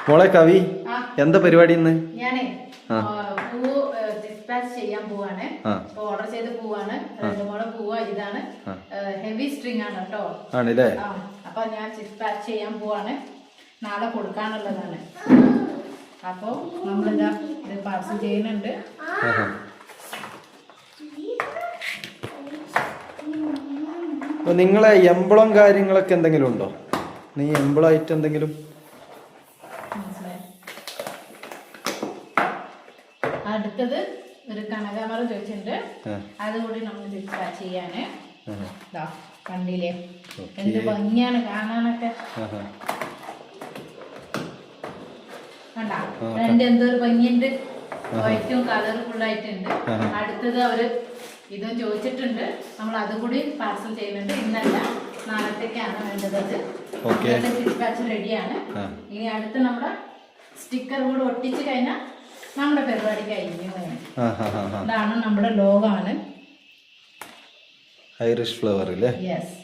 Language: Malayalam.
മോളെ കവി എന്താ പരിപാടി ഇന്ന്? ഞാനേ പൂ ഡിസ്പാച്ച് ചെയ്യാൻ പോവാണ്. ഓർഡർ ചെയ്ത് പോവാണ്. രണ്ടുമൂന്ന് പൂവ് ഇതാണ്. ഹെവി സ്ട്രിങ് ആണ് കേട്ടോ. ആണല്ലേ? അപ്പൊ ഞാൻ ഡിസ്പാച്ച് ചെയ്യാൻ പോവാണ്. നാളെ കൊടുക്കാനുള്ളതാണ്. അപ്പൊ നമ്മളിതാ ഇത് പാർസൽ ചെയ്യുന്നുണ്ട്. നിങ്ങളെ എംബ്ലം കാര്യങ്ങളൊക്കെ എന്തെങ്കിലും ഉണ്ടോ? നീ എംബ്ലം ആയിട്ട് എന്തെങ്കിലും? അടുത്തത് ഒരു കനകാമരം ചോദിച്ചിട്ടുണ്ട്. അതുകൂടി നമ്മൾ ഡിസ്പാച്ച് ചെയ്യാന്. കണ്ടില്ലേ എന്ത് ഭംഗിയാണ് കാണാനൊക്കെ. കണ്ടാ എന്തോരു ഭംഗിയുണ്ട്. വൈറ്റും കളർഫുൾ ആയിട്ടുണ്ട്. അടുത്തത് അവര് ഇതും ചോദിച്ചിട്ടുണ്ട്. നമ്മൾ അതും കൂടി പാർസൽ ചെയ്യുന്നുണ്ട്. ഇന്നല്ല നാളത്തേക്കാണ് വേണ്ടത്. ഡിസ്പാച്ച് റെഡിയാണ്. ഇനി അടുത്ത് നമ്മുടെ സ്റ്റിക്കർ കൂടെ ഒട്ടിച്ച് കഴിഞ്ഞാൽ നമ്മുടെ പരിപാടി കഴിഞ്ഞു. ഇതാണ് നമ്മുടെ ലോഗാണ്. ഐറിഷ് ഫ്ലവർ അല്ലേ? യെസ്.